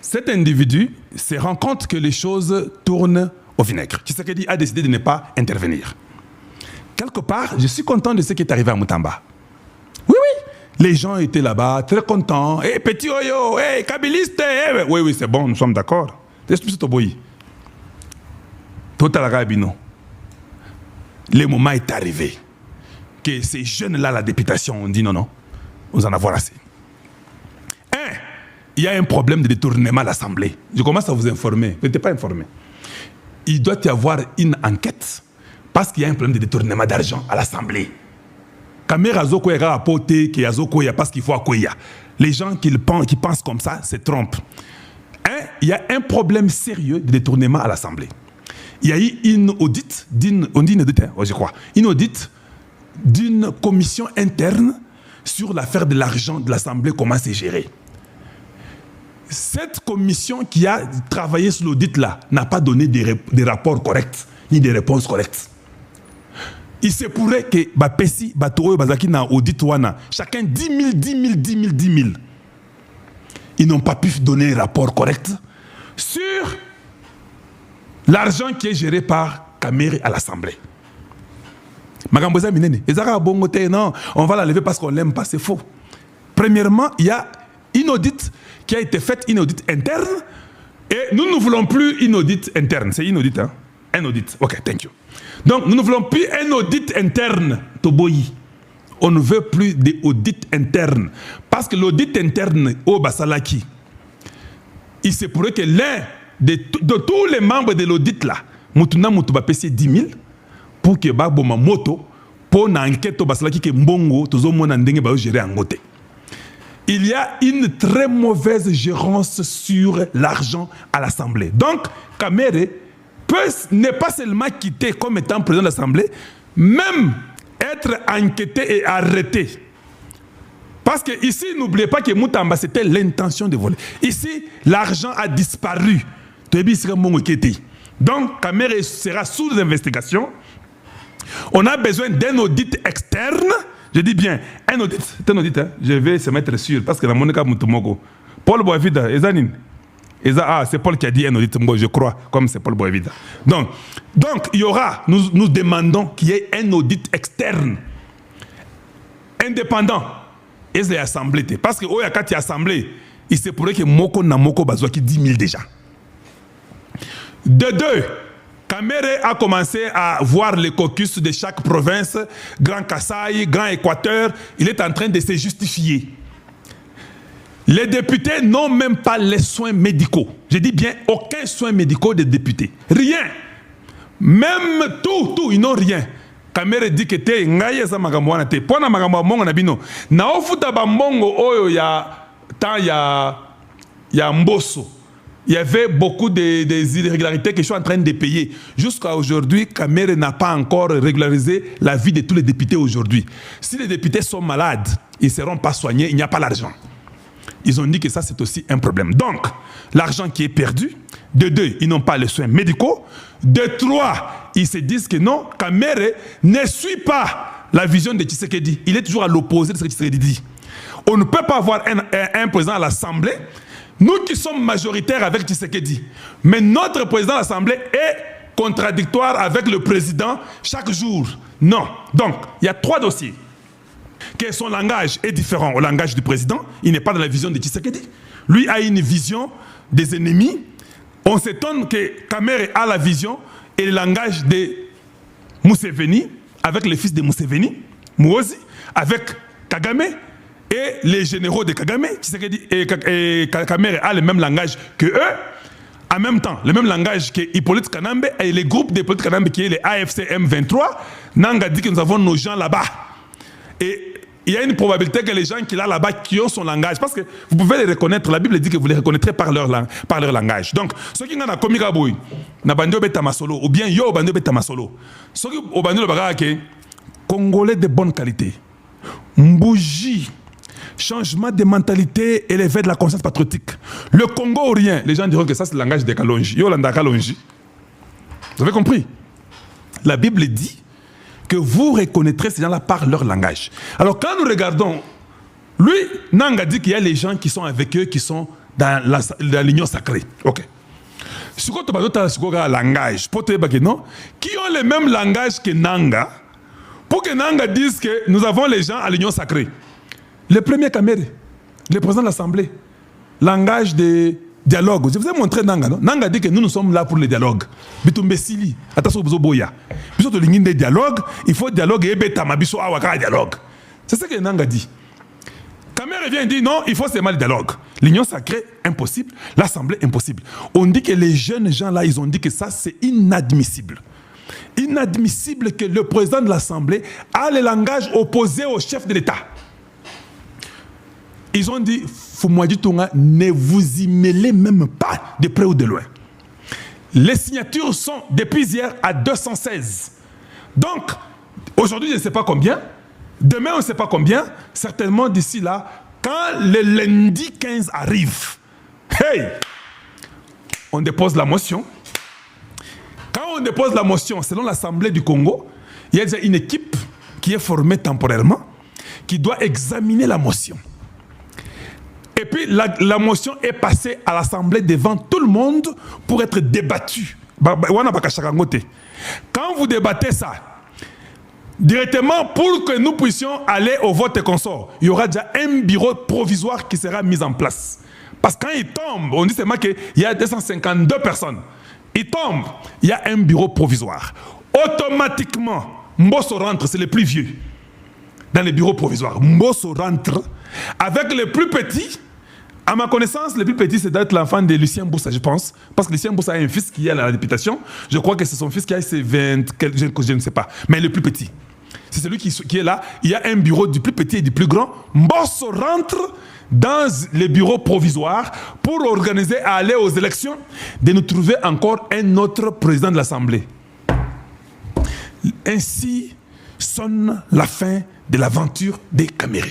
cet individu se rend compte que les choses tournent au vinaigre. Tshisekedi a décidé de ne pas intervenir. Quelque part, je suis content de ce qui est arrivé à Moutamba. Oui, oui, les gens étaient là-bas, très contents. Hey, petit oyo, hey, kabiliste, hey. Oui, oui, c'est bon, nous sommes d'accord. Le moment est arrivé que ces jeunes-là, la députation, ont dit non, non, vous en avoir assez. Il y a un problème de détournement à l'Assemblée. Je commence à vous informer. Vous n'êtes pas informé. Il doit y avoir une enquête parce qu'il y a un problème de détournement d'argent à l'Assemblée. Parce qu'il faut accueillir. Les gens qui pensent comme ça se trompent. Il y a un problème sérieux de détournement à l'Assemblée. Il y a eu une audit, je crois, une audit d'une commission interne sur l'affaire de l'argent de l'Assemblée, comment c'est géré. Cette commission qui a travaillé sur l'audit-là n'a pas donné des rapports corrects, ni des réponses correctes. Il se pourrait que Bapesi, Batoro, Bazaki na audit wana, chacun 10 000, 10 000, 10 000, 10 000. Ils n'ont pas pu donner un rapport correct sur l'argent qui est géré par Kamere à l'Assemblée. Magamboza Minene, non, on va la lever parce qu'on l'aime pas, c'est faux. Premièrement, il y a une audit qui a été faite, une audit interne, et nous ne voulons plus une audit interne. C'est une audit, hein? Un audit. Ok, thank you. Donc, nous ne voulons plus un audit interne, Toboyi. On ne veut plus d'audit interne. Parce que l'audit interne, au Basalaki, il se pourrait que l'un de tous les membres de l'audit là, Moutuna Moutouba PC 10 000, pour que Baboma Moto, pour une enquête au Basalaki, que Mbongo, Tozo Monandenge, va gérer en côté. Il y a une très mauvaise gérance sur l'argent à l'Assemblée. Donc, Kamere n'est pas seulement quitté comme étant président de l'Assemblée, même être enquêté et arrêté. Parce que ici, n'oubliez pas que Moutamba, c'était l'intention de voler. Ici, l'argent a disparu. Donc, Kamere sera sous investigation. On a besoin d'un audit externe. Je dis bien, un audit, c'est un audit, hein? Je vais se mettre sûr, parce que la Monica Moutomogo, Paul Boavida, c'est Paul qui a dit un audit, je crois, comme c'est Paul Boavida. Donc, il y aura, nous demandons qu'il y ait un audit externe, indépendant, et c'est assemblée. Parce que, quand il y a assemblée, il se pourrait que Moko na Moko Bazwa qui 10 000 déjà. De deux, Kamere a commencé à voir les caucus de chaque province, Grand Kasaï, Grand Équateur. Il est en train de se justifier. Les députés n'ont même pas les soins médicaux. Je dis bien aucun soin médicaux des députés. Rien. Même tout, ils n'ont rien. Kamere dit que te ngaye za magamwana te. Pona magamwa mongo na bino. Na ofuta ba mongo oyo ya Mbosso. Il y avait beaucoup des irrégularités que je suis en train de payer. Jusqu'à aujourd'hui, Kamere n'a pas encore régularisé la vie de tous les députés aujourd'hui. Si les députés sont malades, ils ne seront pas soignés, il n'y a pas l'argent. Ils ont dit que ça, c'est aussi un problème. Donc, l'argent qui est perdu. De deux, ils n'ont pas les soins médicaux. De trois, ils se disent que non, Kamere ne suit pas la vision de Tshisekedi. Il est toujours à l'opposé de ce que Tshisekedi dit. On ne peut pas avoir un président à l'Assemblée. Nous qui sommes majoritaires avec Tshisekedi, mais notre président de l'Assemblée est contradictoire avec le président chaque jour. Non. Donc, il y a trois dossiers. Que son langage est différent au langage du président. Il n'est pas dans la vision de Tshisekedi. Lui a une vision des ennemis. On s'étonne que Kamere a la vision et le langage de Museveni, avec les fils de Museveni, Muozi, avec Kagame, et les généraux de Kagame, et Kamere a le même langage que eux, en même temps, le même langage que Hippolyte Kanambe et les groupes d'Hippolyte Kanambe qui est les AFC M23. Nanga dit que nous avons nos gens là-bas. Et il y a une probabilité que les gens qui sont là-bas qui ont son langage, parce que vous pouvez les reconnaître, la Bible dit que vous les reconnaîtrez par leur langage. Donc, ceux qui ont un comica boy, na bandio beta masolo, ou bien yo bandio beta masolo, ceux qui ont bandio le Congolais de bonne qualité, Mbouji, changement de mentalité élevé de la conscience patriotique. Le Congo ou rien, les gens diront que ça c'est le langage des Kalonji. Yolanda Kalonji. Vous avez compris? La Bible dit que vous reconnaîtrez ces gens-là par leur langage. Alors quand nous regardons, lui, Nanga dit qu'il y a les gens qui sont avec eux, qui sont dans l'union sacrée. Ok. Ce qu'on te langage, pour te dire non, qui ont le même langage que Nanga, pour que Nanga dise que nous avons les gens à l'union sacrée. Le premier Kamere, le président de l'Assemblée, langage de dialogue. Je vous ai montré Nanga, non? Nanga dit que nous sommes là pour le dialogue. Bitumbesili, attention aux boya. Biso to lingine de dialogue, il faut dialogue et betama biso awaka dialogue. C'est ce que Nanga dit. Kamere vient dire non, il faut seulement le dialogue. L'union sacrée, impossible. L'Assemblée, impossible. On dit que les jeunes gens là, ils ont dit que ça, c'est inadmissible. Inadmissible que le président de l'Assemblée a le langage opposé au chef de l'État. Ils ont dit, Fumwadi Tonga, ne vous y mêlez même pas de près ou de loin. Les signatures sont depuis hier à 216. Donc, aujourd'hui, je ne sais pas combien. Demain, on ne sait pas combien. Certainement, d'ici là, quand le lundi 15 arrive, hey, on dépose la motion. Quand on dépose la motion, selon l'Assemblée du Congo, il y a déjà une équipe qui est formée temporairement, qui doit examiner la motion. Et puis, la motion est passée à l'Assemblée devant tout le monde pour être débattue. Quand vous débattez ça, directement, pour que nous puissions aller au vote consort, il y aura déjà un bureau provisoire qui sera mis en place. Parce que quand il tombe, on dit seulement qu'il y a 252 personnes. Il tombe, il y a un bureau provisoire. Automatiquement, Mbosso rentre, c'est le plus vieux, dans les bureaux provisoires. Mbosso rentre avec le plus petit. À ma connaissance, le plus petit, c'est d'être l'enfant de Lucien Boussa, je pense. Parce que Lucien Boussa a un fils qui est à la députation. Je crois que c'est son fils qui a ses 20, je ne sais pas. Mais le plus petit. C'est celui qui est là. Il y a un bureau du plus petit et du plus grand. Mbosso rentre dans les bureaux provisoires pour organiser à aller aux élections, de nous trouver encore un autre président de l'Assemblée. Ainsi sonne la fin de l'aventure des Kamere.